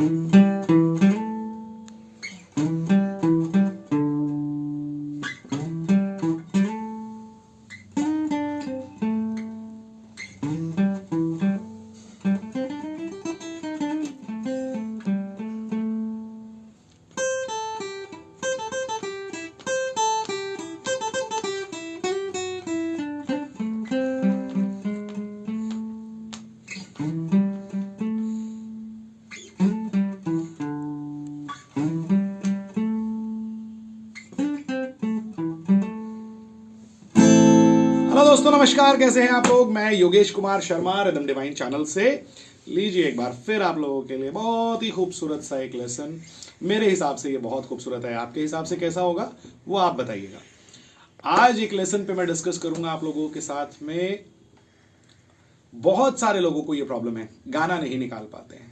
Hello दोस्तों, नमस्कार। कैसे हैं आप लोग? मैं Yogesh Kumar Sharma rhythm divine channel से। लीजिए एक बार फिर आप लोगों के लिए बहुत ही खूबसूरत सा एक लेसन। मेरे हिसाब से ये बहुत खूबसूरत है, आपके हिसाब से कैसा होगा वो आप बताइएगा। आज एक लेसन पे मैं डिस्कस करूंगा आप लोगों के साथ में। बहुत सारे लोगों को ये प्रॉब्लम है, गाना नहीं निकाल पाते हैं।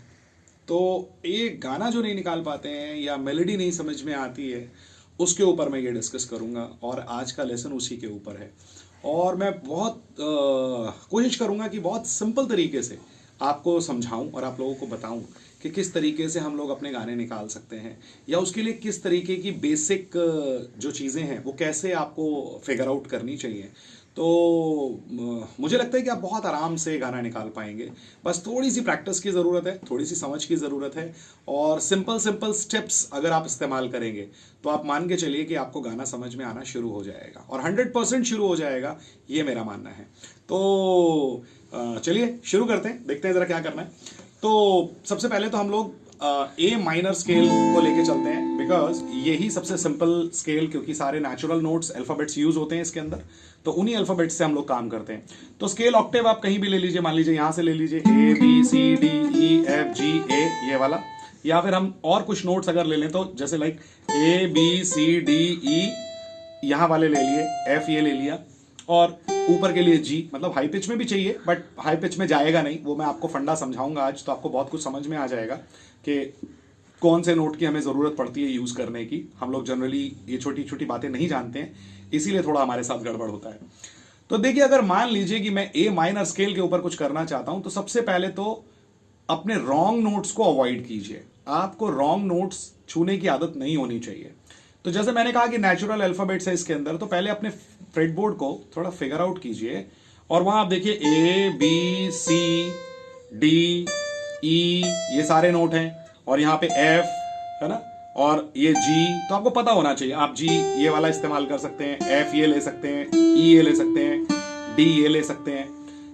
तो ये गाना जो नहीं निकाल पाते हैं या मेलोडी नहीं समझ में आती है, उसके ऊपर मैं ये डिस्कस करूंगा और आज का लेसन उसी के ऊपर है। और मैं बहुत कोशिश करूंगा कि बहुत सिंपल तरीके से आपको समझाऊं और आप लोगों को बताऊं कि किस तरीके से हम लोग अपने गाने निकाल सकते हैं, या उसके लिए किस तरीके की बेसिक जो चीज़ें हैं वो कैसे आपको फिगर आउट करनी चाहिए। तो मुझे लगता है कि आप बहुत आराम से गाना निकाल पाएंगे। बस थोड़ी सी प्रैक्टिस की ज़रूरत है, थोड़ी सी समझ की ज़रूरत है, और सिंपल सिंपल स्टेप्स अगर आप इस्तेमाल करेंगे तो आप मान के चलिए कि आपको गाना समझ में आना शुरू हो जाएगा, और 100% शुरू हो जाएगा, ये मेरा मानना है। तो चलिए शुरू करते हैं, देखते हैं ज़रा क्या करना है। तो सबसे पहले तो हम लोग ए माइनर स्केल को लेके चलते हैं, बिकॉज यही सबसे सिंपल स्केल, क्योंकि सारे नेचुरल नोट्स अल्फाबेट्स यूज होते हैं इसके अंदर, तो उन्हीं अल्फाबेट्स से हम लोग काम करते हैं। तो स्केल ऑक्टेव आप कहीं भी ले लीजिए, मान लीजिए यहां से ले लीजिए A B C D E F G A, ये वाला। या फिर हम और कुछ नोट्स अगर ले लें तो जैसे like A B C D E, यहाँ वाले ले लिए, एफ ये ले लिया, और ऊपर के लिए जी, मतलब हाई पिच में भी चाहिए बट हाई पिच में जाएगा नहीं, वो मैं आपको फंडा समझाऊंगा आज, तो आपको बहुत कुछ समझ में आ जाएगा कि कौन से नोट की हमें ज़रूरत पड़ती है यूज़ करने की। हम लोग जनरली ये छोटी छोटी बातें नहीं जानते हैं, इसीलिए थोड़ा हमारे साथ गड़बड़ होता है। तो देखिए, अगर मान लीजिए कि मैं ए माइनर स्केल के ऊपर कुछ करना चाहता हूं, तो सबसे पहले तो अपने रॉन्ग नोट्स को अवॉइड कीजिए। आपको रॉन्ग नोट्स छूने की आदत नहीं होनी चाहिए। तो जैसे मैंने कहा कि नेचुरल अल्फाबेट्स है इसके अंदर, तो पहले अपने फ्रेटबोर्ड को थोड़ा फिगर आउट कीजिए, और वहां आप देखिए ए बी सी डी ई, ये सारे नोट हैं, और यहाँ पे एफ है ना, और ये जी, तो आपको पता होना चाहिए। आप जी ये वाला इस्तेमाल कर सकते हैं, एफ ये ले सकते हैं, ई ये ले सकते हैं, डी ये ले सकते हैं।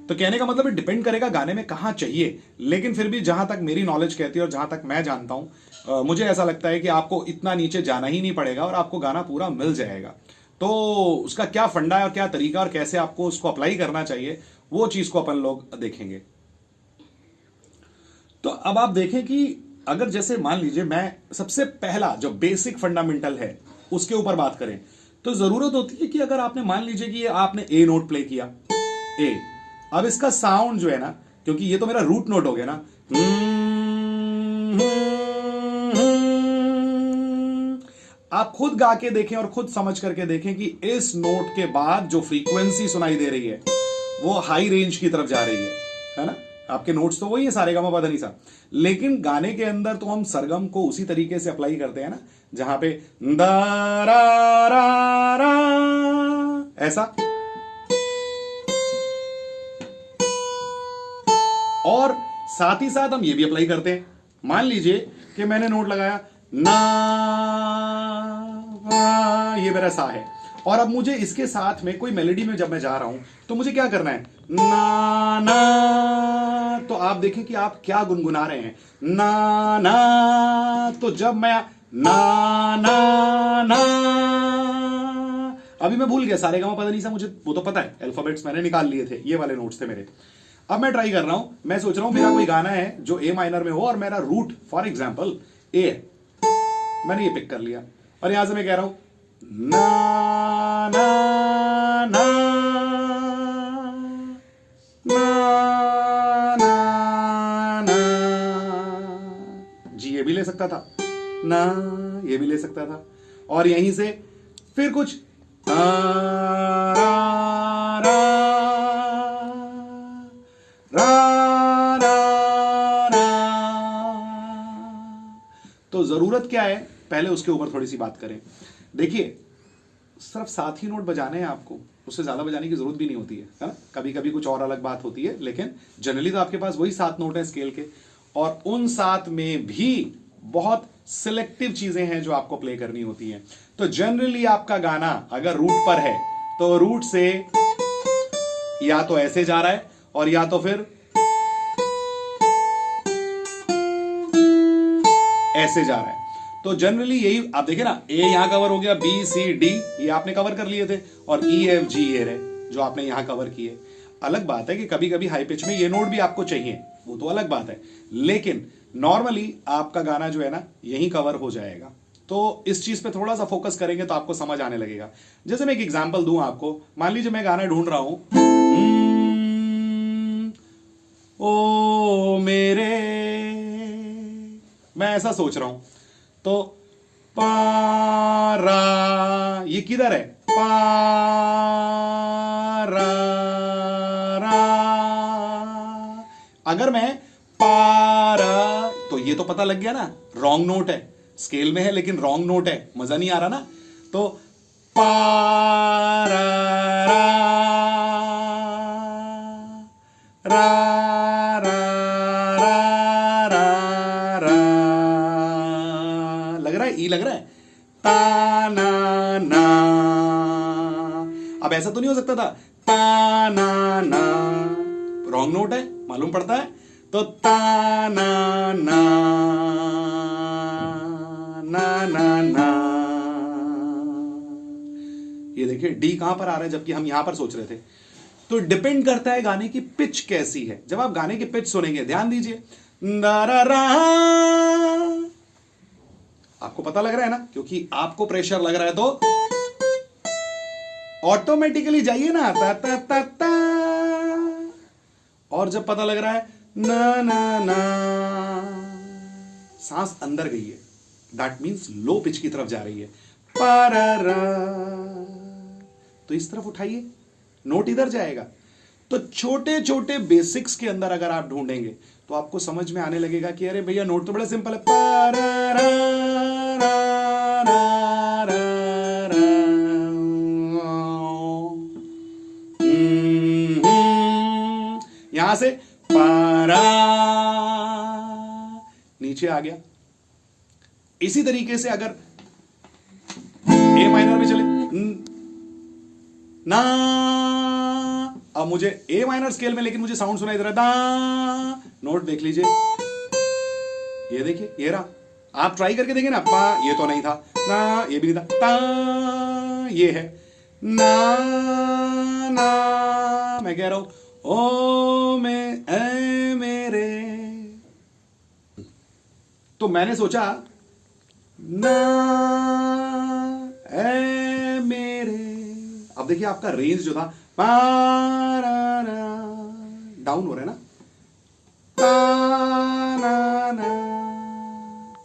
तो कहने का मतलब डिपेंड करेगा गाने में कहाँ चाहिए, लेकिन फिर भी जहां तक मेरी नॉलेज कहती है और जहां तक मैं जानता हूं, मुझे ऐसा लगता है कि आपको इतना नीचे जाना ही नहीं पड़ेगा और आपको गाना पूरा मिल जाएगा। तो उसका क्या फंडा है और क्या तरीका और कैसे आपको उसको अप्लाई करना चाहिए, वो चीज को अपन लोग देखेंगे। तो अब आप देखें कि अगर जैसे मान लीजिए मैं सबसे पहला जो बेसिक फंडामेंटल है उसके ऊपर बात करें, तो जरूरत होती है कि अगर आपने मान लीजिए कि आपने ए नोट प्ले किया, ए, अब इसका साउंड जो है ना, क्योंकि ये तो मेरा रूट नोट हो गया ना, आप खुद गा के देखें और खुद समझ करके देखें कि इस नोट के बाद जो फ्रीक्वेंसी सुनाई दे रही है वो हाई रेंज की तरफ जा रही है ना। आपके नोट्स तो वही है, सारे गामा पा धा नी सा, लेकिन गाने के अंदर तो हम सरगम को उसी तरीके से अप्लाई करते हैं ना, जहां पे दा रा रा रा, ऐसा। और साथ ही साथ हम ये भी अप्लाई करते हैं। मान लीजिए कि मैंने नोट लगाया ना, ये मेरा सा है, और अब मुझे इसके साथ में कोई मेलोडी में जब मैं जा रहा हूं तो मुझे क्या करना है, ना ना। तो आप देखें कि आप क्या गुनगुना रहे हैं, ना ना। तो जब मैं ना ना ना, अभी मैं भूल गया सारे गामा पता नहीं सा, मुझे वो तो पता है, अल्फाबेट्स मैंने निकाल लिए थे, ये वाले नोट्स थे मेरे। अब मैं ट्राई कर रहा हूं, मैं सोच रहा हूं मेरा कोई गाना है जो ए माइनर में हो और मेरा रूट फॉर एग्जांपल ए है, मैंने ये पिक कर लिया, और यहां से मैं कह रहा हूं ना ना ना ना ना ना। जी ये भी ले सकता था, ना ये भी ले सकता था, और यहीं से फिर कुछ रा रा रा रा रा, तो जरूरत क्या है, पहले उसके ऊपर थोड़ी सी बात करें। देखिए, सिर्फ 7 ही नोट बजाने हैं आपको, उससे ज्यादा बजाने की जरूरत भी नहीं होती है ना। कभी कभी कुछ और अलग बात होती है, लेकिन जनरली तो आपके पास वही 7 नोट हैं स्केल के, और उन 7 में भी बहुत सिलेक्टिव चीजें हैं जो आपको प्ले करनी होती हैं। तो जनरली आपका गाना अगर रूट पर है तो रूट से या तो ऐसे जा रहा है और या तो फिर ऐसे जा रहा है। तो जनरली यही आप देखिए ना, ए यहां कवर हो गया, बी सी डी ये आपने कवर कर लिए थे, और ई एफ जी ये रहे जो आपने यहां कवर किए। अलग बात है कि कभी कभी हाई पिच में ये नोट भी आपको चाहिए, वो तो अलग बात है, लेकिन नॉर्मली आपका गाना जो है ना यही कवर हो जाएगा। तो इस चीज पे थोड़ा सा फोकस करेंगे तो आपको समझ आने लगेगा। जैसे मैं एक एग्जांपल दूं आपको, मान लीजिए मैं गाना ढूंढ रहा हूं, ओ मेरे, मैं ऐसा सोच रहा हूं, तो पारा ये किधर है, पारा रा। अगर मैं पारा, तो ये तो पता लग गया ना रॉन्ग नोट है, स्केल में है लेकिन रॉन्ग नोट है, मजा नहीं आ रहा ना। तो पारा रा रा रा रा रा, लग रहा है ई लग रहा है, ता ना ना। अब ऐसा तो नहीं हो सकता था ता ना ना, रॉन्ग नोट है मालूम पड़ता है, तो ता ना ना ना ना ना। ये देखिए डी कहां पर आ रहा है जबकि हम यहां पर सोच रहे थे। तो डिपेंड करता है गाने की पिच कैसी है। जब आप गाने की पिच सुनेंगे, ध्यान दीजिए, आपको पता लग रहा है ना, क्योंकि आपको प्रेशर लग रहा है तो ऑटोमेटिकली जाइए ना ता ता ता ता। और जब पता लग रहा है ना ना ना, सांस अंदर गई है, दैट मीन्स लो पिच की तरफ जा रही है, पारा, तो इस तरफ उठाइए, नोट इधर जाएगा। तो छोटे छोटे बेसिक्स के अंदर अगर आप ढूंढेंगे तो आपको समझ में आने लगेगा कि अरे भैया नोट तो बड़ा सिंपल है, पारा रा रा रा रा रा। यहां से पारा नीचे आ गया। इसी तरीके से अगर ए माइनर में चले ना, अब मुझे ए माइनर स्केल में, लेकिन मुझे साउंड सुनाई दे रहा है दा, नोट देख लीजिए, ये देखिए ये रहा, आप ट्राई करके देखें ना, पा ये तो नहीं था, ना ये भी नहीं था, ता ये है, ना ना मैं कह रहा हूं ओ में ए मेरे। तो मैंने सोचा ना ए मेरे, अब देखिए आपका रेंज जो था डाउन हो रहा है ना, ना ना,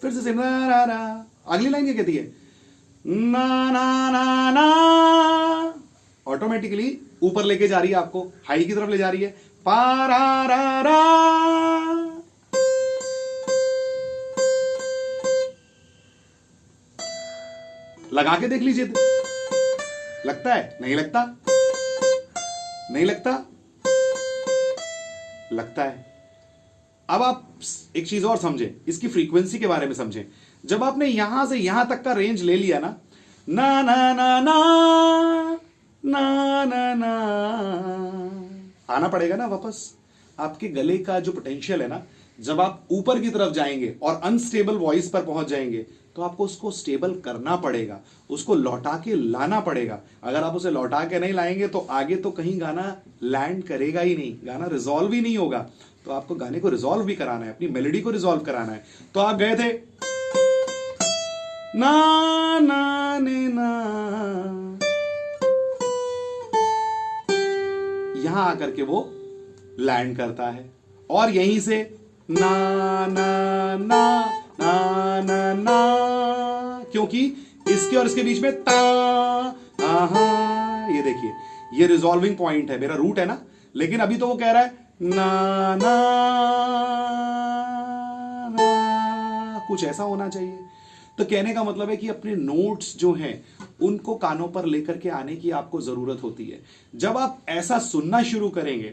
फिर से ना ना, अगली लाइन क्या कहती है, ना ना ना ना, ऑटोमेटिकली ऊपर लेके जा रही है, आपको हाई की तरफ ले जा रही है, पा रा रा रा। लगा के देख लीजिए, लगता है, नहीं लगता, नहीं लगता, लगता है। अब आप एक चीज और समझें, इसकी फ्रीक्वेंसी के बारे में समझें। जब आपने यहां से यहां तक का रेंज ले लिया ना, ना ना ना ना ना ना ना, आना पड़ेगा ना वापस। आपके गले का जो पोटेंशियल है ना, जब आप ऊपर की तरफ जाएंगे और अनस्टेबल वॉइस पर पहुंच जाएंगे तो आपको उसको स्टेबल करना पड़ेगा, उसको लौटा के लाना पड़ेगा। अगर आप उसे लौटा के नहीं लाएंगे तो आगे तो कहीं गाना लैंड करेगा ही नहीं, गाना रिजॉल्व ही नहीं होगा। तो आपको गाने को रिजॉल्व भी कराना है, अपनी मेलोडी को रिजॉल्व कराना है। तो आप गए थे ना ना ने ना, यहां आकर के वो लैंड करता है, और यहीं से ना ना ना ना ना ना, क्योंकि इसके और इसके बीच में ता, आहा, ये देखिए ये रिजॉल्विंग पॉइंट है, मेरा रूट है ना, लेकिन अभी तो वो कह रहा है ना ना ना, कुछ ऐसा होना चाहिए। तो कहने का मतलब है कि अपने नोट्स जो हैं उनको कानों पर लेकर के आने की आपको जरूरत होती है। जब आप ऐसा सुनना शुरू करेंगे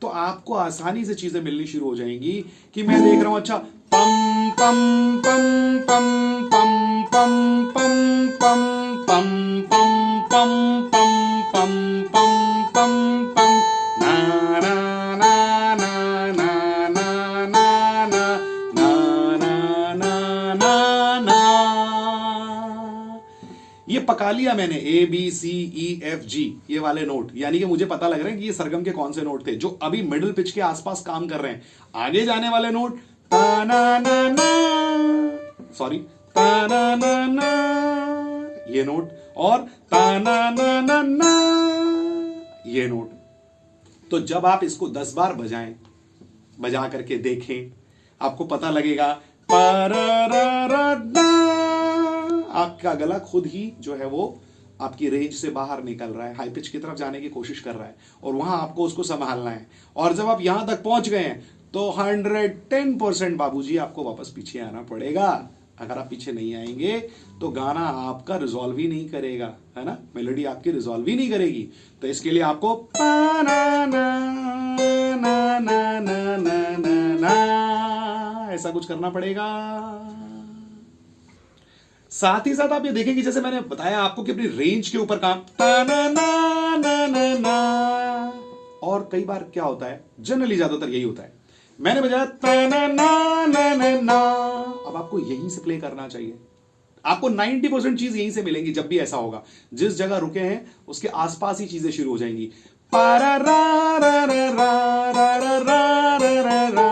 तो आपको आसानी से चीजें मिलनी शुरू हो जाएंगी कि मैं देख रहा हूं, अच्छा पम पम पम पम पम पम पम पम पम पम पम पम पम पम पम पम ना ना ना ना ना ना ना ना ना ना ना ना। ये पका लिया मैंने ए बी सी ई एफ जी ये वाले नोट, यानी कि मुझे पता लग रहा है कि ये सरगम के कौन से नोट थे जो अभी मिडिल पिच के आसपास काम कर रहे हैं। आगे जाने वाले नोट ता ना ना ना, सॉरी ता ना ना ना ये नोट, और ता ना ना ना ना ये नोट। तो जब आप इसको 10 बार बजाएं, बजा करके देखें, आपको पता लगेगा आपका गला खुद ही जो है वो आपकी रेंज से बाहर निकल रहा है, हाई पिच की तरफ जाने की कोशिश कर रहा है, और वहां आपको उसको संभालना है। और जब आप यहां तक पहुंच गए हैं तो 110% बाबूजी आपको वापस पीछे आना पड़ेगा। अगर आप पीछे नहीं आएंगे तो गाना आपका रिजॉल्व ही नहीं करेगा, है ना, मेलोडी आपकी रिजॉल्व ही नहीं करेगी। तो इसके लिए आपको पा ना ना ना ना ना ना ना ना ऐसा कुछ करना पड़ेगा। साथ ही साथ आप ये देखेंगे, जैसे मैंने बताया आपको कि अपनी रेंज के ऊपर काम ता ना ना ना ना ना। और कई बार क्या होता है, जनरली ज्यादातर यही होता है, मैंने बजाया ता ना ना ना ना ना, अब आपको यहीं से प्ले करना चाहिए। आपको 90% चीज यहीं से मिलेंगी। जब भी ऐसा होगा, जिस जगह रुके हैं उसके आसपास ही चीजें शुरू हो जाएंगी। पारा रा रा रा रा रा रा रा रा रा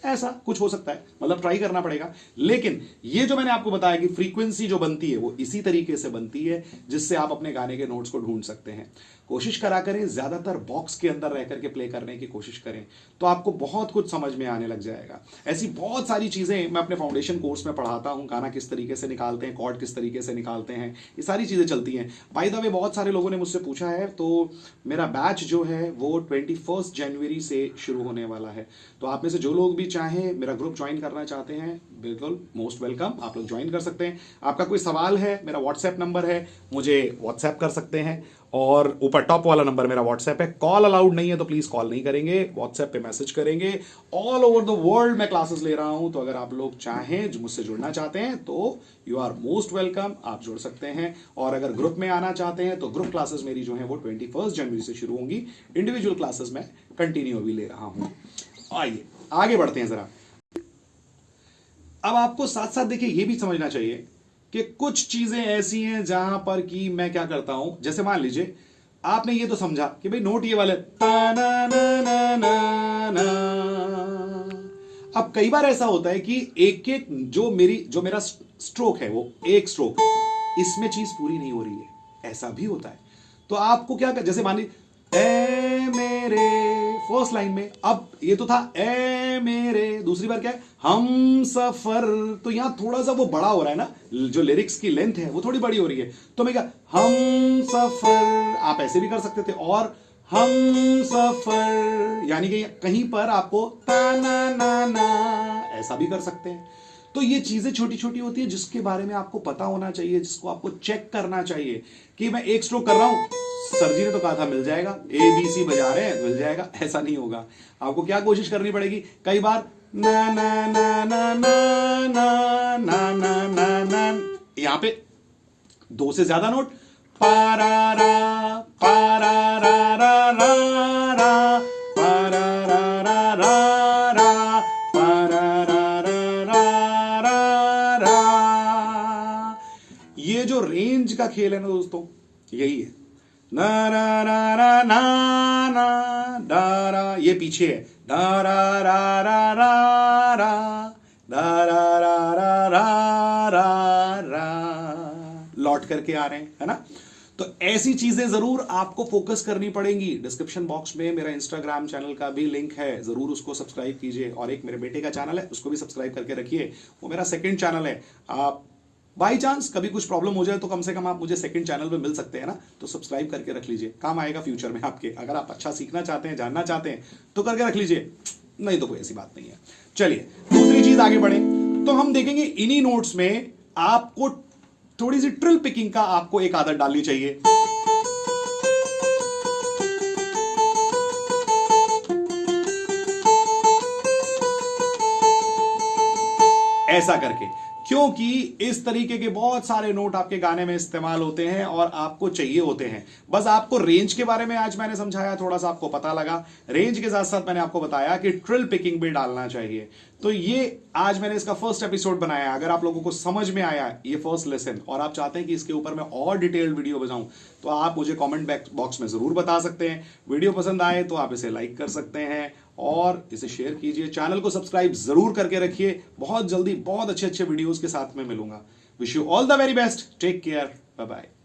ऐसा कुछ हो सकता है, मतलब ट्राई करना पड़ेगा। लेकिन ये जो मैंने आपको बताया कि फ्रीक्वेंसी जो बनती है वो इसी तरीके से बनती है जिससे आप अपने गाने के नोट्स को ढूंढ सकते हैं। कोशिश करा करें, ज्यादातर बॉक्स के अंदर रह करके प्ले करने की कोशिश करें, तो आपको बहुत कुछ समझ में आने लग जाएगा। ऐसी बहुत सारी चीजें मैं अपने फाउंडेशन कोर्स में पढ़ाता हूं, गाना किस तरीके से निकालते हैं, कॉर्ड किस तरीके से निकालते हैं, ये सारी चीजें चलती हैं। बाय द वे बहुत सारे लोगों ने मुझसे पूछा है, तो मेरा बैच जो है वो 21 जनवरी से शुरू होने वाला है। तो आप में से जो लोग भी चाहें मेरा ग्रुप ज्वाइन करना चाहते हैं, बिल्कुल मोस्ट वेलकम, आप लोग ज्वाइन कर सकते हैं। आपका कोई सवाल है, मेरा व्हाट्सएप नंबर है, मुझे व्हाट्सएप कर सकते हैं, और ऊपर टॉप वाला नंबर मेरा व्हाट्सएप है। कॉल अलाउड नहीं है तो प्लीज कॉल नहीं करेंगे, व्हाट्सएप पे मैसेज करेंगे। ऑल ओवर द वर्ल्ड मैं क्लासेस ले रहा हूं, तो अगर आप लोग चाहें, जो मुझसे जुड़ना चाहते हैं, तो यू आर मोस्ट वेलकम, आप जुड़ सकते हैं। और अगर ग्रुप में आना चाहते हैं तो ग्रुप क्लासेस मेरी जो है वो 21 जनवरी से शुरू होंगी। इंडिविजुअल क्लासेस में कंटिन्यू भी ले रहा हूं। आइए आगे बढ़ते हैं जरा। अब आपको साथ साथ देखिए ये भी समझना चाहिए कि कुछ चीजें ऐसी हैं जहां पर कि मैं क्या करता हूं, जैसे मान लीजिए आपने ये तो समझा कि भाई नोट ये वाले ता ना ना ना ना ना। अब कई बार ऐसा होता है कि एक एक जो मेरा स्ट्रोक है वो एक स्ट्रोक, इसमें चीज पूरी नहीं हो रही है, ऐसा भी होता है। तो आपको क्या कर, जैसे मान लीजिए ए मेरे फर्स्ट लाइन में, अब ये तो था ए मेरे, दूसरी बार क्या है हम सफर, तो यहां थोड़ा सा वो बड़ा हो रहा है ना, जो लिरिक्स की लेंथ है वो थोड़ी बड़ी हो रही है। तो मैं क्या हम सफर, आप ऐसे भी कर सकते थे, और हम सफर, यानी कि कहीं पर आपको ता ना ना ना ऐसा भी कर सकते हैं। तो ये चीजें छोटी छोटी होती है जिसके बारे में आपको पता होना चाहिए, जिसको आपको चेक करना चाहिए कि मैं एक स्ट्रोक कर रहा हूं, सर जी ने तो कहा था मिल जाएगा, ए बी सी बजा रहे हैं मिल जाएगा, ऐसा नहीं होगा। आपको क्या कोशिश करनी पड़ेगी, कई बार ना ना ना ना ना ना ना ना ना ना, यहां पे 2 से ज्यादा नोट, पारा रा पारा रा रा रा रा पारा रा रा रा रा पारा रा रा रा रा। ये जो रेंज का खेल है ना दोस्तों, यही है ना ना ना ना ना ना डारा, ये पीछे है डारा रा रा रा रा डारा रा रा रा रा रा, लौट करके आ रहे हैं, है ना। तो ऐसी चीजें जरूर आपको फोकस करनी पड़ेंगी। डिस्क्रिप्शन बॉक्स में मेरा इंस्टाग्राम चैनल का भी लिंक है, जरूर उसको सब्सक्राइब कीजिए, और एक मेरे बेटे का चैनल है उसको भी सब्सक्राइब करके रखिए, वो मेरा सेकंड चैनल है। आप बाई चांस कभी कुछ प्रॉब्लम हो जाए तो कम से कम आप मुझे सेकंड चैनल पे मिल सकते हैं ना, तो सब्सक्राइब करके रख लीजिए, काम आएगा फ्यूचर में आपके। अगर आप अच्छा सीखना चाहते हैं, जानना चाहते हैं तो करके रख लीजिए, नहीं तो कोई ऐसी बात नहीं है। चलिए दूसरी चीज आगे बढ़े तो हम देखेंगे इन्हीं नोट्स में आपको थोड़ी सी ट्रिल पिकिंग का आपको एक आदत डालनी चाहिए। ऐसा करके, क्योंकि इस तरीके के बहुत सारे नोट आपके गाने में इस्तेमाल होते हैं और आपको चाहिए होते हैं। बस आपको रेंज के बारे में आज मैंने समझाया, थोड़ा सा आपको पता लगा। रेंज के साथ साथ मैंने आपको बताया कि ट्रिल पिकिंग भी डालना चाहिए। तो ये आज मैंने इसका फर्स्ट एपिसोड बनाया। अगर आप लोगों को समझ में आया ये फर्स्ट लेसन और आप चाहते हैं कि इसके ऊपर मैं और डिटेल्ड वीडियो बनाऊं, तो आप मुझे कमेंट बॉक्स में जरूर बता सकते हैं। वीडियो पसंद आए तो आप इसे लाइक कर सकते हैं और इसे शेयर कीजिए। चैनल को सब्सक्राइब जरूर करके रखिए। बहुत जल्दी बहुत अच्छे अच्छे वीडियोस के साथ में मिलूंगा। Wish you all the very best. Take care. Bye bye.